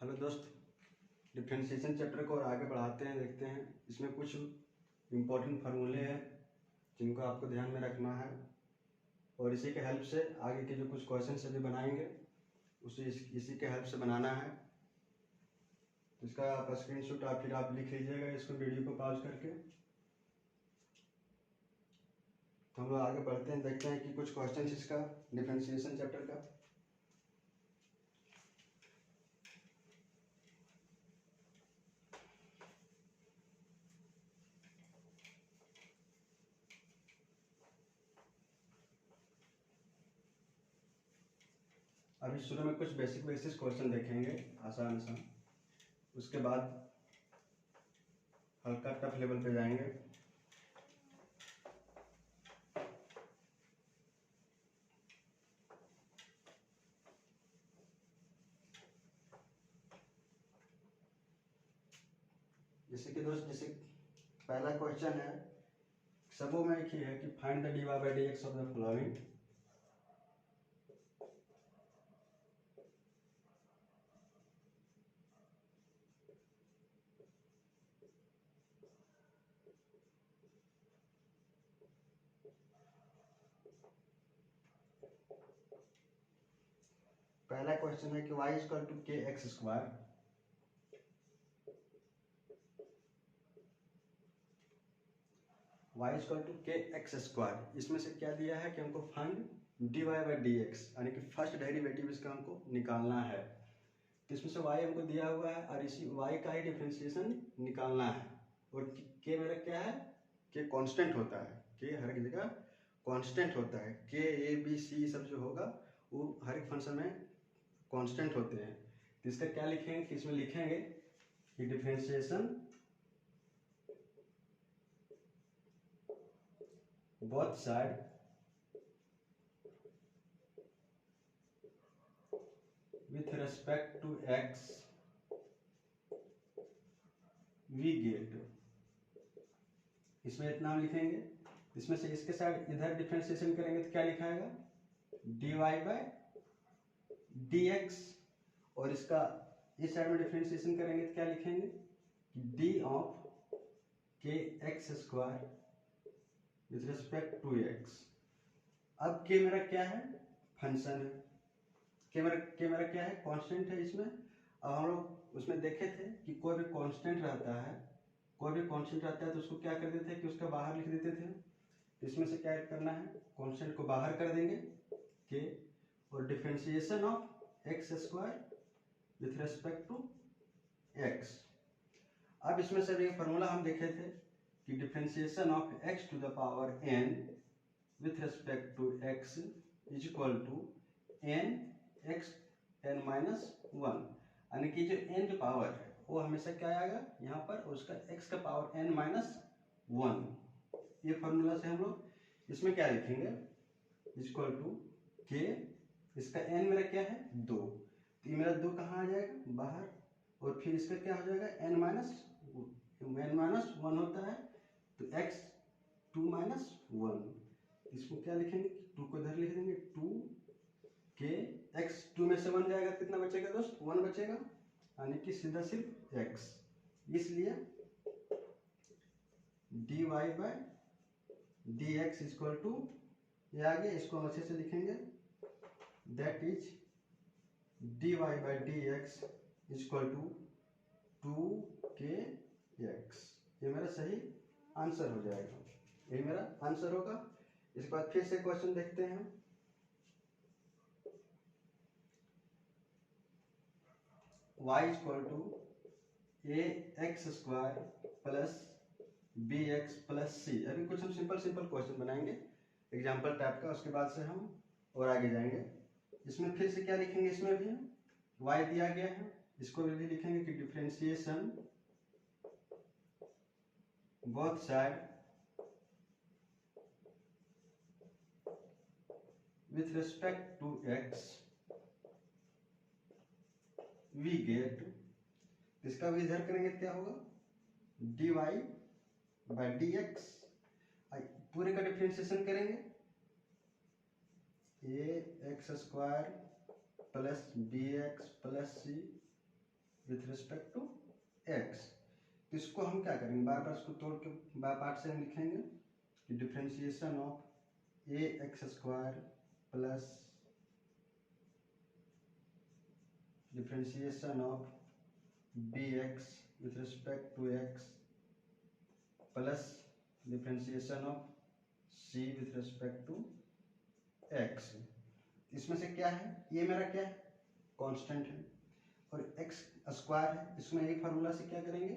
Hello दोस्त, differentiation chapter को और आगे बढ़ाते हैं, देखते हैं। इसमें कुछ इम्पोर्टेंट फार्मूले हैं जिनको आपको ध्यान में रखना है और इसी के हेल्प से आगे के जो कुछ क्वेश्चन सभी बनाएंगे उसे इसी के हेल्प से बनाना है। तो इसका आप स्क्रीनशॉट फिर आप लिख लीजिएगा इसको वीडियो को पॉज करके। तो हम लोग आगे बढ़ते हैं, देखते हैं कि कुछ क्वेश्चन इसका डिफरेंशिएशन चैप्टर का। अभी शुरू में कुछ बेसिक क्वेश्चन देखेंगे, आसान आसान। उसके बाद हल्का टफ लेवल पे जाएंगे। जैसे पहला क्वेश्चन है, सबों में एक ही है कि find the dy by dx of the following. पहला क्वेश्चन है कि y equal to K X square. y equal to K X square, इसमें से क्या दिया है कि हमको find dy by D X, यानी कि फर्स्ट डेरिवेटिव इसका हमको निकालना है। तो इसमें से y हमको दिया हुआ है और इसी y का ही डिफरेंशिएशन निकालना है। और k मेरा क्या है, k कांस्टेंट होता है, k हर एक जगह कांस्टेंट होता है। k a b c सब जो होगा वो हर एक फंक्शन में कांस्टेंट होते हैं। तो इसका क्या लिखेंगे कि इसमें लिखेंगे कि differentiation both side with respect to x we get, इसमें इतना हम लिखेंगे। इसमें से इसके साइड इधर डिफरेंशिएशन करेंगे तो क्या लिखाएगा, dy बाय dx, और इसका इस साइड में डिफरेंशिएशन करेंगे तो क्या लिखेंगे कि d of K X square with respect to x। अब k मेरा क्या है, फंक्शन है। k मेरा क्या है, कांस्टेंट है इसमें। अब हम लोग उसमें देखे थे कि कोई भी कांस्टेंट रहता है तो उसको क्या कर देते हैं कि उसका बाहर लिख देते थे। तो इसमें से क्या करना है, कांस्टेंट को बाहर कर देंगे k, और differentiation of X square with respect to x। अब इसमें से एक फॉर्मूला हम देखे थे कि differentiation of x to the power n with respect to x is equal to n x n minus one, यानी कि जो n की पावर है वो हमेशा क्या आएगा यहाँ पर, उसका x का पावर n माइनस वन। ये फॉर्मूला से हम लोग इसमें क्या लिखेंगे, इक्वल टू k, इसका n मेरा क्या है 2, तो ये मेरा 2 कहाँ आ जाएगा, बाहर, और फिर इसका क्या हो जाएगा n माइनस वन होता है, तो x 2 माइनस वन। इसको क्या लिखेंगे, 2 को इधर लिख देंगे, 2 के x 2 में से 1 जाएगा, कितना बचेगा दोस्त, 1 बचेगा, यानी कि सीधा सिर्फ x। इसलिए dy by dx equal to, ये आ गया, इसको हम अच्छे से लिखेंगे, that is dy by dx equal to 2kx। ये मेरा सही आंसर हो जाएगा, यही मेरा आंसर होगा। इसके बाद फिर से क्वेश्चन देखते हैं। y equal to A x square plus B x plus C. अभी कुछ हम सिंपल क्वेश्चन बनाएंगे एग्जाम्पल टाइप का, उसके बाद से हम और आगे जाएंगे। इसमें फिर से क्या लिखेंगे, इसमें भी y दिया गया है, इसको भी लिखेंगे कि differentiation both side with respect to x we get, इसका भी इधर करेंगे क्या होगा, dy बाय dx, पूरे का डिफरेंशिएशन करेंगे, A x square plus B x plus C with respect to x. तो इसको हम क्या करेंगे, बार बार इसको तोड़ के बाय पार्ट से हम लिखेंगे कि differentiation of A x square plus differentiation of B X with respect to X plus differentiation of C with respect to X. इसमें से क्या है, ये मेरा क्या है, कांस्टेंट है, और एक्स स्क्वायर है। इसमें एक फार्मूला से क्या करेंगे,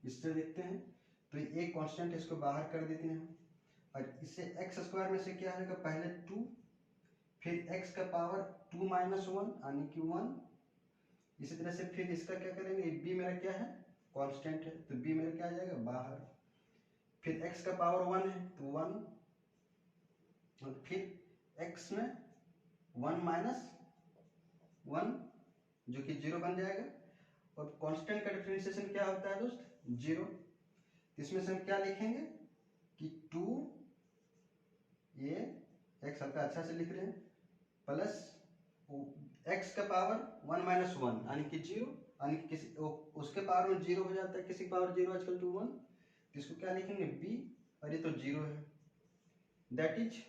इससे देखते हैं। तो ये एक कांस्टेंट है, इसको बाहर कर देते हैं। और इससे एक्स स्क्वायर में से क्या आएगा, पहले 2, फिर एक्स का पावर 2 - 1 यानी कि 1। इसी तरह से फिर इसका क्या करेंगे, बी मेरा क्या है, कांस्टेंट है, तो बी मेरा क्या आ जाएगा, बाहर। फिर x का पावर 1 है तो 1, और फिर x में 1 - 1 जो कि 0 बन जाएगा। और कांस्टेंट का डिफरेंशिएशन क्या होता है दोस्त, 0। इसमें से हम क्या लिखेंगे कि 2, ये x हल्का अच्छा से लिख रहे हैं, प्लस x का पावर 1 - 1 यानी कि 0, यानी कि किसी उसके पावर में 0 हो जाता है, किसी पावर 0 आजकल टू 1। इसको क्या लिखेंगे, b, और ये तो 0 है। That is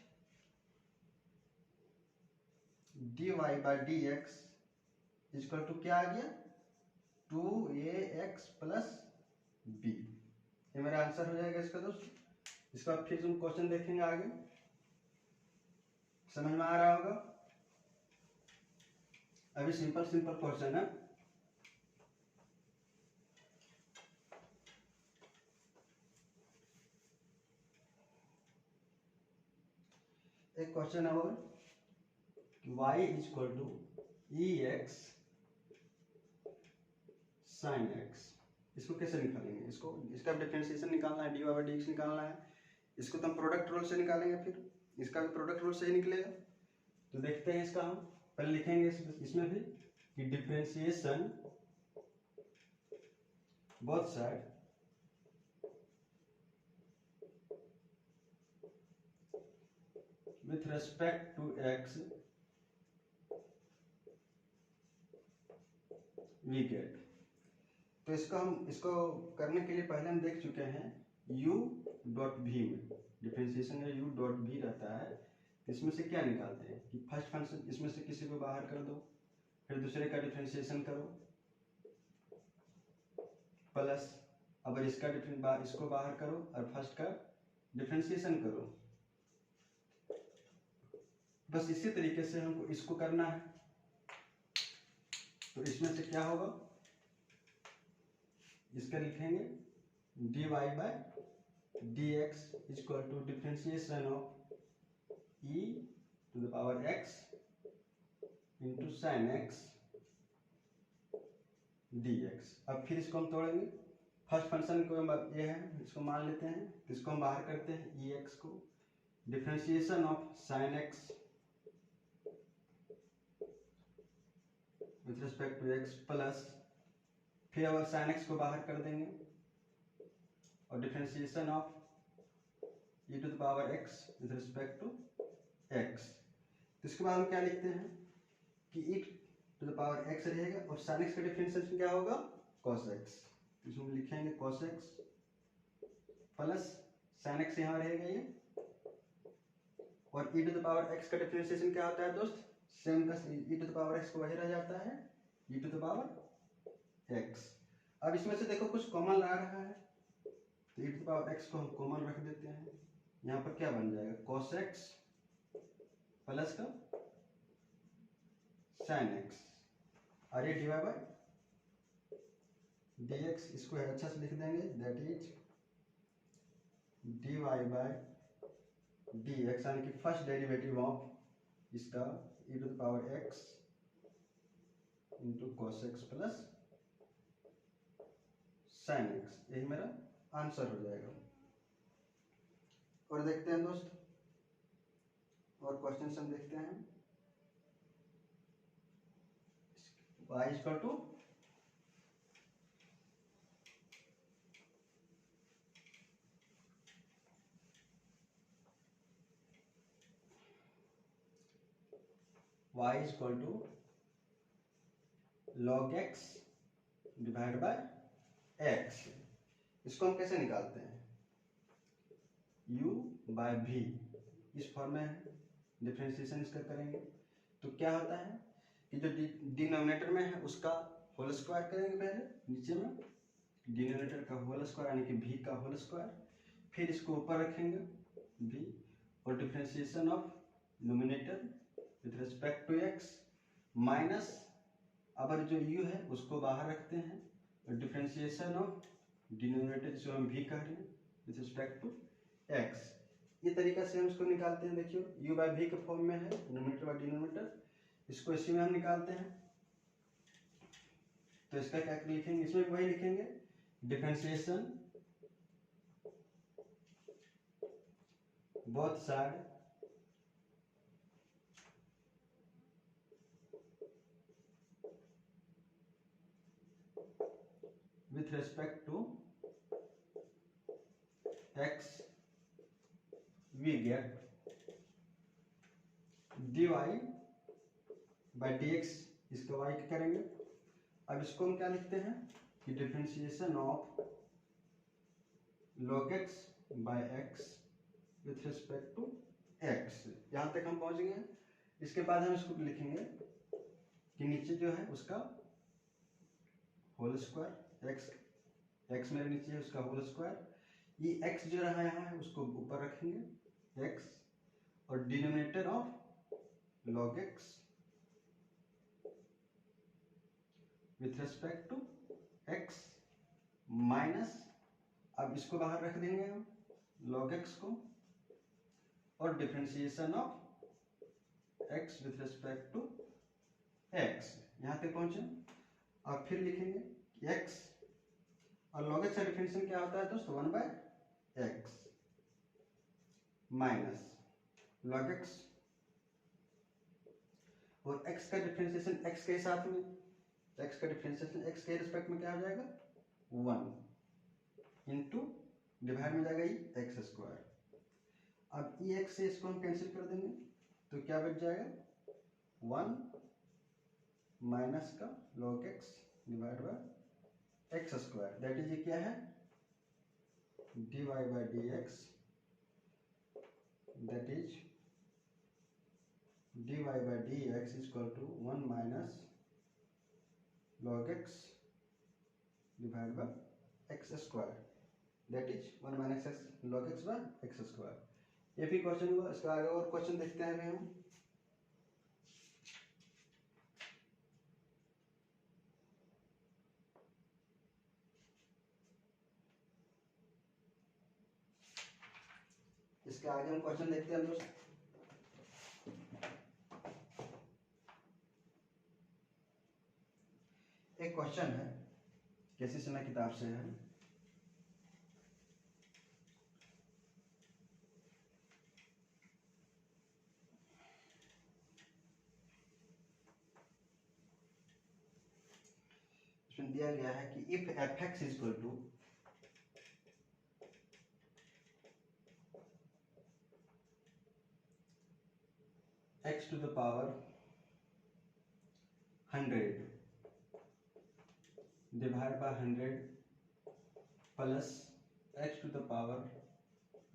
dy by dx equal to क्या आ गया, 2ax प्लस b। ये मेरा आंसर हो जाएगा इसका दोस्त। इसका फिर हम क्वेश्चन देखेंगे आगे, समझ में आ रहा होगा। अभी सिंपल सिंपल क्वेश्चन है। एक क्वेश्चन है और y equal to ex sin x। इसको कैसे निकालेंगे, इसको इसका डिफरेंशिएशन निकालना है, dy by dx निकालना है। इसको तो हम प्रोडक्ट रूल से निकालेंगे, फिर इसका भी प्रोडक्ट रूल से ही निकलेगा। तो देखते हैं इसका, हम पहले लिखेंगे इसमें भी कि differentiation both side with respect to x we get। तो इसको करने के लिए पहले हम देख चुके हैं u डॉट v में डिफरेंशिएशन में u डॉट v रहता है। इसमें से क्या निकालते हैं कि फर्स्ट फंक्शन इसमें से किसी को बाहर कर दो, फिर दूसरे का डिफरेंशिएशन करो, प्लस अब इसको बाहर करो और फर्स्ट का डिफरेंशिएशन करो। बस इसी तरीके से हमको इसको करना है। तो इसमें से क्या होगा, इसका लिखेंगे dy by dx equal to differentiation of e to the power x into sine x dx। अब फिर इसको हम तोड़ेंगे, फर्स्ट फंक्शन को ये है, इसको मान लेते हैं, तो इसको हम बाहर करते हैं ex को, differentiation of sine x with respect to x plus, फिर अब साइन x को बाहर कर देंगे, और differentiation of e to the power x with respect to x। तो इसके बाद हम क्या लिखते हैं कि e to the power x रहेगा, और sin x का डिफरेंशिएशन क्या होगा, cos x। इसमें लिखेंगे cos x plus sin x यहाँ रहेगा ये, और e to the power x का डिफरेंशिएशन क्या होता है दोस्त, सेम का e to the power x को वही रह जाता है, e to the power x। अब इसमें से देखो कुछ कॉमन आ रहा है, तो e to the power x को हम कॉमन रख देते हैं। यहाँ पर क्या बन जाएगा, cos x प्लस का sin x, और ये डिवाइड बाय dx, इसको अच्छा से लिख देंगे, that is dy by dx यानी कि फर्स्ट डेरिवेटिव ऑफ इसका e to the power x into cos x plus sin x। यही मेरा आंसर हो जाएगा। और देखते हैं दोस्त, और क्वेश्चन हम देखते हैं। y equal to y equal to log x divide by X. इसको हम कैसे निकालते हैं, u बाय v, इस फॉर्म में है, डिफरेंशिएशन इसका करेंगे तो क्या होता है कि जो डिनोमिनेटर में है उसका होल स्क्वायर करेंगे पहले, नीचे में डिनोमिनेटर का होल स्क्वायर यानी कि v का होल स्क्वायर, फिर इसको ऊपर रखेंगे v, और differentiation of nominator with respect to x minus, अब जो u है उसको बाहर रखते हैं, और डिफरेंशिएशन ऑफ डिनोमिनेटर जिसको हम v कह रहे हैं विथ रिस्पेक्ट टू x। ये तरीका से हम इसको निकालते हैं। देखियो u बाय v के फॉर्म में है नोमिनेटर बाय डिनोमिनेटर, इसको इसी में हम निकालते हैं। तो इसका क्या लिखेंगे, इसमें भी वही लिखेंगे, differentiation both side with respect to x, we get dy by dx, इसको y करेंगे। अब इसको हम क्या लिखते हैं कि differentiation of log x by x with respect to x, यहां तक हम पहुंच गए हैं। इसके बाद हम इसको लिखेंगे कि नीचे जो है उसका होल स्क्वायर, x मेरे नीचे है उसका होल स्क्वायर, ये x जो रहा यहाँ है उसको ऊपर रखेंगे x, और denominator of log x with respect to x minus, अब इसको बाहर रख देंगे हम log x को, और differentiation of x with respect to x, यहाँ तक पहुंचे। अब फिर लिखेंगे x, और log x का डिफरेंशिएशन क्या होता है दोस्तों, 1 by x minus log x, और x का डिफरेंशिएशन x के साथ में, x का डिफरेंशिएशन x के रिस्पेक्ट में क्या हो जाएगा 1 इंटू डिवाइड में जाएगा ये एक्स स्क्वायर। अब ई एक्स से इसको हम कैंसिल कर देंगे तो क्या बच जाएगा 1 माइनस का log x divide by X square, that is ये क्या है dy by dx, that is dy by dx is equal to 1 minus log x divide by X square, that is 1 minus x log x by X square. ये भी question हुआ। इसका आगे और question देखते हैं हम। इसके आगे हम क्वेश्चन देखते हैं दोस्त। एक क्वेश्चन है, कैसी समय किताब से है, इसमें दिया गया है कि if fx is equal to x to the power 100 divide by 100 plus x to the power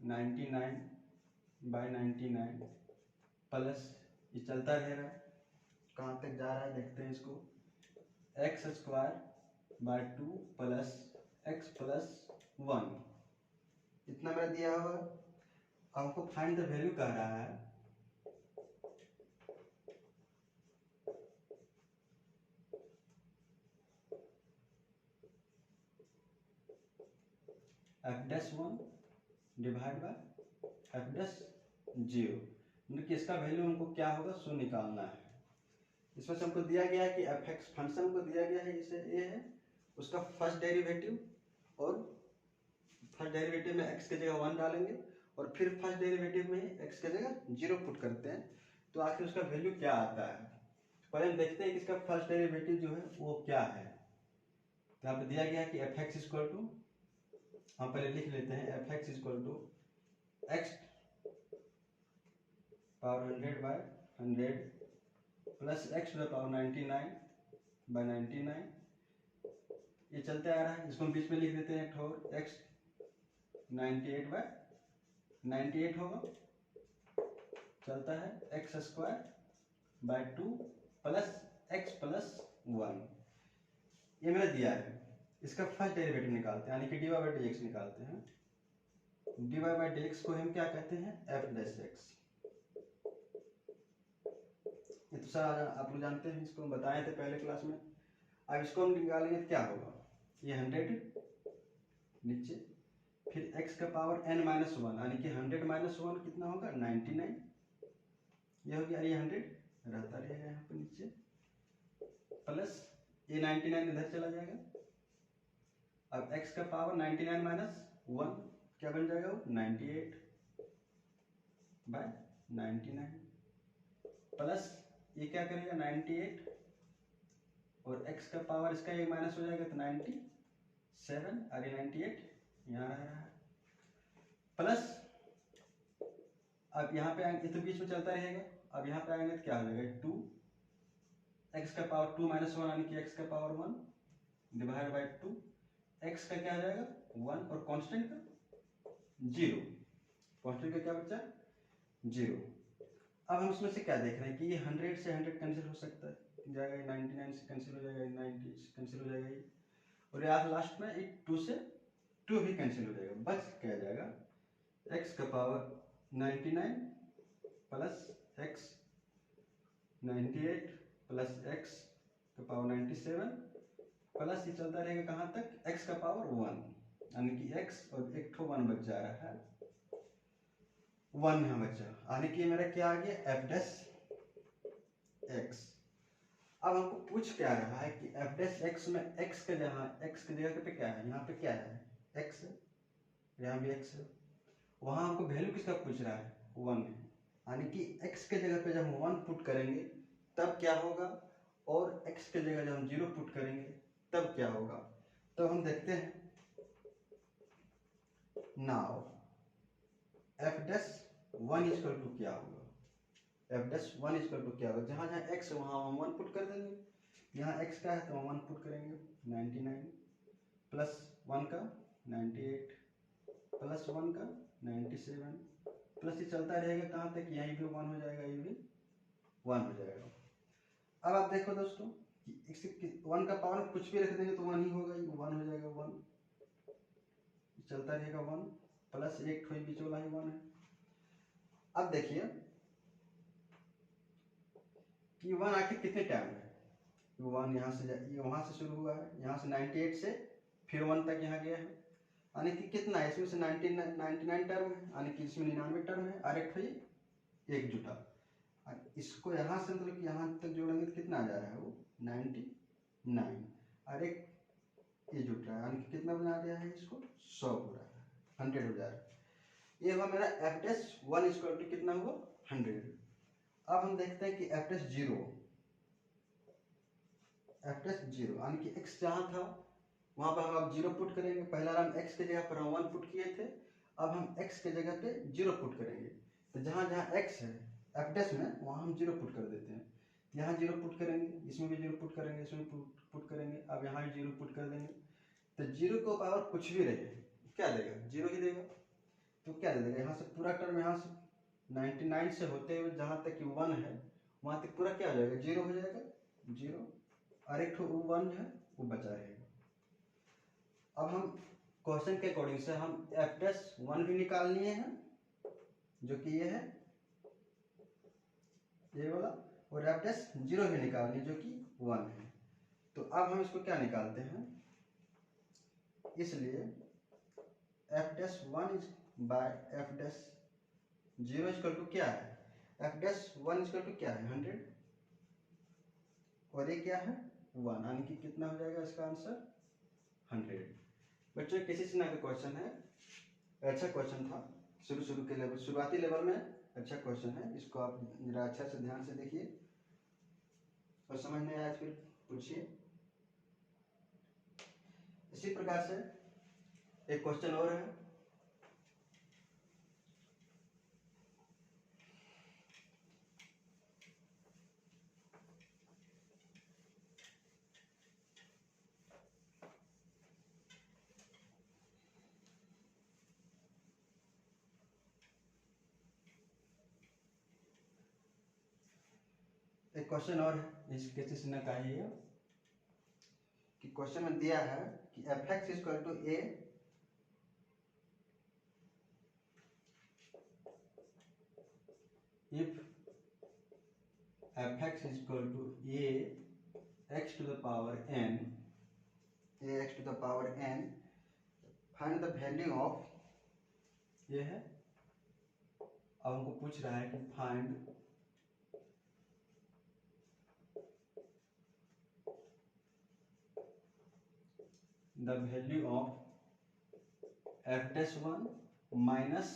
99 by 99 plus, ये चलता रह रहा है, कहाँ तक जा रहा है देखते हैं इसको, x square by 2 plus x plus 1, इतना मेरा दिया हुआ। हमको फाइंड द वैल्यू कह रहा है f dash 1 divide by F dash 0, मतलब कि इसका वैल्यू हमको क्या होगा 100 निकालना है। इसमें से हमको दिया गया है कि एफ एक्स फंक्शन को दिया गया है, इसे ए है, उसका फर्स्ट डेरिवेटिव, और फर्स्ट डेरिवेटिव में x की जगह 1 डालेंगे, और फिर फर्स्ट डेरिवेटिव में x की जगह 0 पुट करते हैं, तो आखिर उसका वैल्यू क्या आता है। पहले हम देखते हैं कि इसका फर्स्ट डेरिवेटिव जो है वो क्या है। तो यहाँ पे दिया गया है कि एफ एक्स इक्वल टू, हम पहले लिख लेते हैं F x equal to X power 100 by 100 plus X to the power 99 by 99 ये चलते आ रहा है, इसको हम बीच में लिख देते हैं ठोर x 98/98 होगा, चलता है x²/2 प्लस x + 1। ये मैंने दिया है, इसका फर्स्ट डेरिवेटिव निकालते हैं, यानी कि dy/dx निकालते हैं। dy/dx को हम क्या कहते हैं, f'(x). ये तो सारा आप लोग जानते हैं, इसको हम बताए थे पहले क्लास में। अब इसको हम निकालेंगे तो क्या होगा, ये 100 नीचे, फिर x का पावर n-1, यानी कि 100 - 1 कितना होगा, 99। ये हो गया, ये 100 रहता रहेगा यहाँ पे नीचे, प्लस ये 99 इधर चला जाएगा। अब x का पावर 99 - 1 क्या बन जाएगा, 98/99 प्लस ये क्या करेगा 98, और x का पावर इसका ये माइनस हो जाएगा तो 97, और ये 98 यहाँ रह रहा है, प्लस अब यहाँ पे आएंगे तो बीच में चलता रहेगा। अब यहाँ पे आएंगे तो क्या हो जाएगा, 2 x का पावर 2 - 1, यानी कि x का पावर 1 / 2, x का क्या आ जाएगा 1, और कांस्टेंट का 0, कांस्टेंट का क्या बचा 0। अब हम इसमें से क्या देख रहे हैं कि ये 100 से 100 कैंसिल हो सकता है, जाएगा 99 से कैंसिल हो जाएगा, 90 से कैंसिल हो जाएगा ये, और यहाँ लास्ट में 2 से 2 भी कैंसिल हो जाएगा, बच क्या जाएगा x का power 99 plus x 98 plus x का पावर 97 प्लस ये चलता रहेगा कहाँ तक, x का पावर 1, यानी कि x और एक ठो 1 बच जा रहा है, 1 यहाँ बचा, यानी कि मेरा क्या आ गया f'(x). अब हमको पूछ क्या रहा है कि f'(x) में x के जहाँ x की जगह पे क्या है, यहाँ पे क्या है x है, यहाँ भी x है, वहाँ हमको वैल्यू किसका पूछ रहा है 1 है, यानी कि x के जगह पे जब हम 1 पुट करेंगे तब क्या होगा, और x के जगह जब हम 0 पुट करेंगे तब क्या होगा। तो हम देखते हैं, नाउ f'(1) इक्वल टू क्या होगा, f'(1) इक्वल टू क्या होगा, जहाँ जहाँ x है वहाँ हम 1 पुट कर देंगे, यहाँ x का है तो हम 1 पुट करेंगे, 99 प्लस 1 का 98 प्लस 1 का 97 प्लस ये चलता रहेगा कहाँ तक, यहीं भी 1 हो जाएगा, ये भी 1 हो जाएगा। अब आप देखो दोस्तों कि 1 का पावर कुछ भी रख देंगे तो 1 ही होगा, ये 1 हो जाएगा, 1 चलता रहेगा 1 प्लस एक ठोई बीच वाला ही 1 है। अब देखिए कि 1 आखिर कितने टाइम है, 1 यहाँ से ये वहाँ से शुरू हुआ है, यहाँ से 98 से फिर 1 तक यहाँ गया है, यानी कि कितना है, इसमें से 99 टर्म है, यानी कि इसमें 99 टर्म है, और एक ठोई एक जुटा, इसको यहाँ से मतलब कि यहाँ तक जोड़ेंगे तो कितना आ जा रहा है, वो 99, और एक ये जुट रहा है, यानी कि कितना बना दिया है, इसको 100 हो रहा है, 100 हो जा रहा है। ये हुआ मेरा f'(1) इक्वल टू कितना हुआ 100। अब हम देखते हैं कि f'(0) यानी कि x जहाँ था वहाँ पर हम अब 0 पुट करेंगे, पहला हम x के जगह पर हम 1 पुट किए थे, अब हम x के जगह पे 0 पुट करेंगे, तो जहाँ जहाँ x है f' में वहाँ हम 0 पुट कर देते हैं, यहाँ 0 पुट करेंगे, इसमें भी 0 पुट करेंगे, इसमें पुट करेंगे, अब यहाँ भी 0 पुट कर देंगे, तो 0 को पावर कुछ भी रहे क्या देगा, 0 ही देगा, तो क्या दे देगा, यहाँ से पूरा टर्म, यहाँ से 99 से होते हुए जहाँ तक कि 1 है वहाँ तक पूरा क्या हो जाएगा, 0 हो जाएगा, 0, और एक ठो 1 है वो बचा रहेगा। अब हम क्वेश्चन के अकॉर्डिंग से हम f'(1) भी निकाल लिए हैं, जो कि ये है ये वाला, और f'(0) भी निकाल लिए जो कि 1 है। तो अब हम इसको क्या निकालते हैं, इसलिए f'(1) bye f'(0) equal to क्या है, f'(1) इक्वल टू क्या है 100, और ये क्या है 1, यानी कि कितना हो जाएगा इसका आंसर 100। बच्चों किसी से ना का क्वेश्चन है, अच्छा क्वेश्चन था, शुरू के लेवल, शुरुआती लेवल में अच्छा क्वेश्चन है, इसको आप जरा अच्छा से ध्यान से देखिए और समझ नहीं आया फिर पूछिए। इसी प्रकार से एक क्वेश्चन और है, एक क्वेश्चन और है इस केसेस ने का ही है कि क्वेश्चन में दिया है कि f x equal to a if f x equal to A x to the power n a x to the power n find the value of ये है। अब हमको पूछ रहा है कि find the value of f dash one minus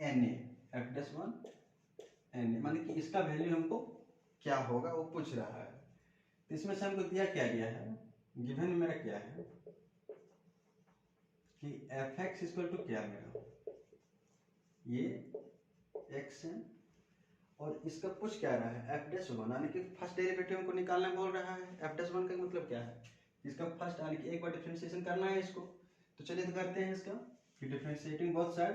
n f dash one n माने कि इसका वैल्यू हमको क्या होगा वो पूछ रहा है। तो इसमें से हमको दिया क्या गया है, गिवन मेरा क्या है कि एफ एक्स इक्वल टू क्या मेरा ये एक्स है और इसका पूछ क्या रहा है एफ डैश वन यानी कि फर्स्ट डेरिवेटिव को निकालना बोल रहा है। एफ डैश वन का मतलब क्या है, इसका फर्स्ट यानी कि एक बार डिफरेंशिएशन करना है इसको। तो चलिए तो करते हैं इसका कि differentiating both side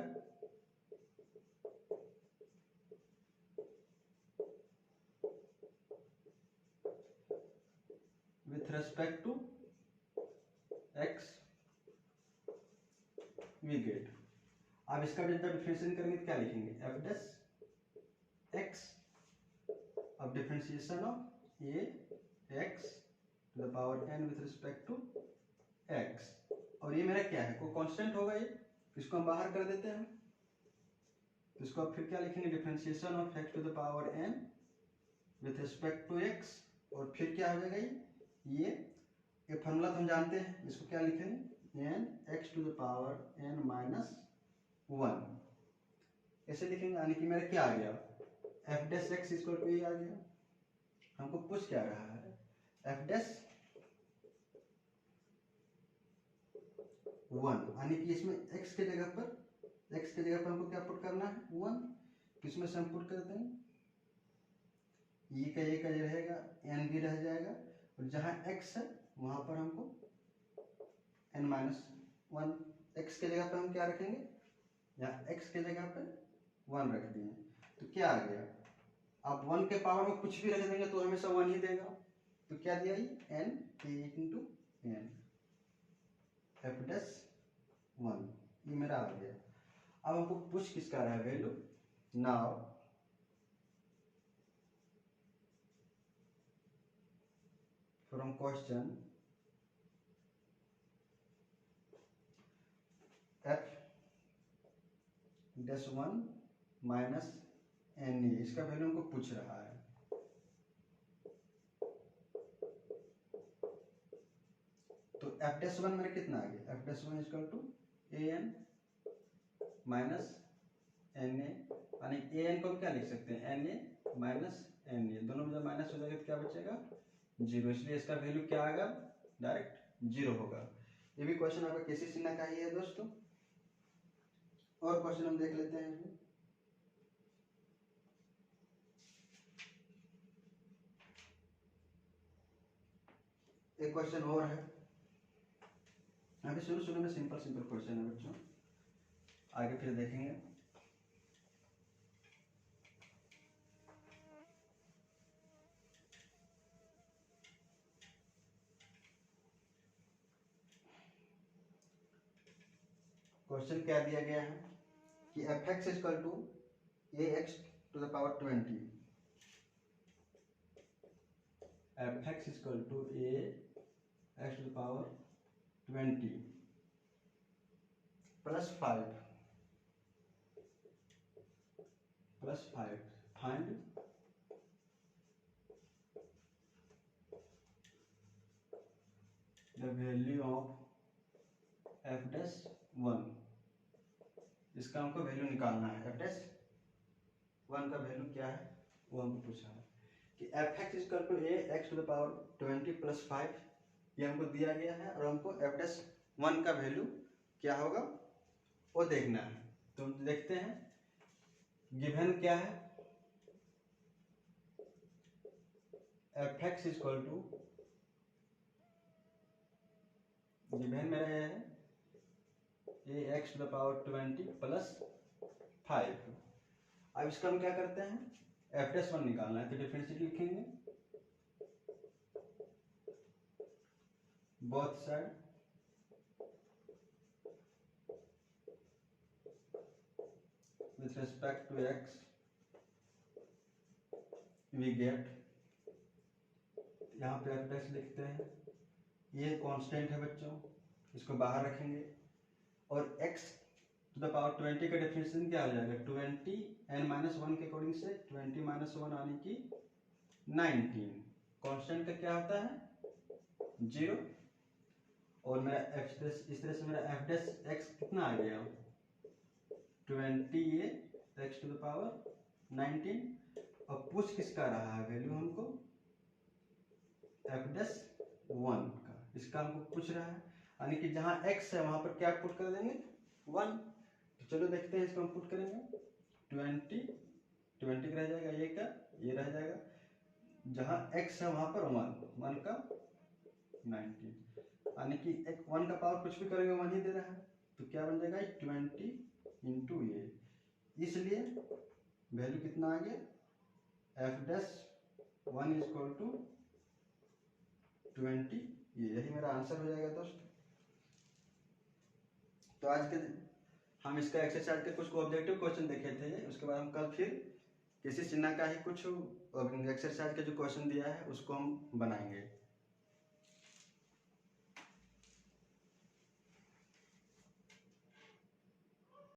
with respect to x we get. अब इसका जब डिफरेंशिएशन करेंगे तो क्या लिखेंगे एफ डैश एक्स। अब differentiation of A x to the power n with respect to x और ये मेरा क्या है कोई कांस्टेंट होगा ये, इसको हम बाहर कर देते हैं। तो इसको फिर क्या लिखेंगे differentiation of x to the power n with respect to x और फिर क्या हो जाएगा ये फॉर्मूला तो हम जानते हैं, इसको क्या लिखेंगे n x to the power n minus one ऐसे लिखेंगे। यानी कि मेरा क्या आ गया f dash x equal to ये आ गया। हमको पूछ क्या रहा है एफ डैश वन यानी कि इसमें x के जगह पर हमको क्या पुट करना है वन। किसमें से हम पुट करते हैं ये का रहेगा n भी रह जाएगा और जहां x है वहां पर हमको n माइनस वन। एक्स के जगह पर हम क्या रखेंगे यहाँ x के जगह पर वन रख दिए तो क्या आ गया। अब वन के पावर में कुछ भी रख देंगे तो हमेशा वन ही देगा। तो क्या दिया ये n into n f dash one ये मेरा आ गया। अब हमको पूछ किसका रहा है value now from question f dash one minus n इसका वैल्यू हमको पूछ रहा है। तो एफ डैश वन मेरा कितना आ गया f dash one equal to a n minus n यानी ए एन को क्या लिख सकते हैं n a minus n a दोनों में जब माइनस हो जाएगा तो क्या बचेगा जीरो, इसलिए इसका वैल्यू क्या आएगा डायरेक्ट जीरो होगा। ये भी क्वेश्चन आपका केसी सिन्हा का ही है दोस्तों। और क्वेश्चन हम देख लेते हैं इसमें। एक क्वेश्चन और है, अभी शुरू में सिंपल क्वेश्चन है बच्चों, आगे फिर देखेंगे। क्वेश्चन क्या दिया गया है कि f x equal to A x to the power 20 f x equal to A x to the power 20 plus 5 find the value of f dash one. इसका हमको वैल्यू निकालना है एफ डैश वन का वैल्यू क्या है वो हमको पूछा है कि f x equal to A x to the power 20 plus 5 ये हमको दिया गया है और हमको एफ डैश वन का वैल्यू क्या होगा वो देखना है। तो देखते हैं गिवन क्या है f x equal to given मेरा ये है A x to the power 20 plus 5। अब इसका हम क्या करते हैं f'1 निकालना है तो डिफरेंशिएट लिखेंगे both side with respect to x we get, यहाँ पे f' लिखते हैं, ये कांस्टेंट है बच्चों, इसको बाहर रखेंगे और x टू द पावर 20 का डिफरेंशिएशन क्या हो जाएगा 20 n-1 के अकॉर्डिंग से 20 - 1 आने की 19, कांस्टेंट का क्या होता है 0 और मेरा f' इस तरह से मेरा f' कितना आ गया 20 x टू द पावर 19 और पूछ किसका रहा है वैल्यू हमको f'1 का, इसका हमको पूछ रहा है, यानी कि जहां x है वहां पर क्या पुट कर देंगे 1। तो चलो देखते हैं इसको हम पुट करेंगे 20 रह जाएगा, ये क्या ये रह जाएगा, जहां x है वहां पर 1 का 19, यानी कि 1 का पावर कुछ भी करेंगे 1 ही दे रहा है, तो क्या बन जाएगा 20 इंटू ये, इसलिए वैल्यू कितना आ गया f'1 इक्वल टू 20, ये यही मेरा आंसर हो जाएगा दोस्तों। तो आज के हम इसका एक्सरसाइज के कुछ ऑब्जेक्टिव क्वेश्चन देखे थे, उसके बाद हम कल फिर किसी चिन्ह का ही कुछ एक्सरसाइज का जो क्वेश्चन दिया है उसको हम बनाएंगे।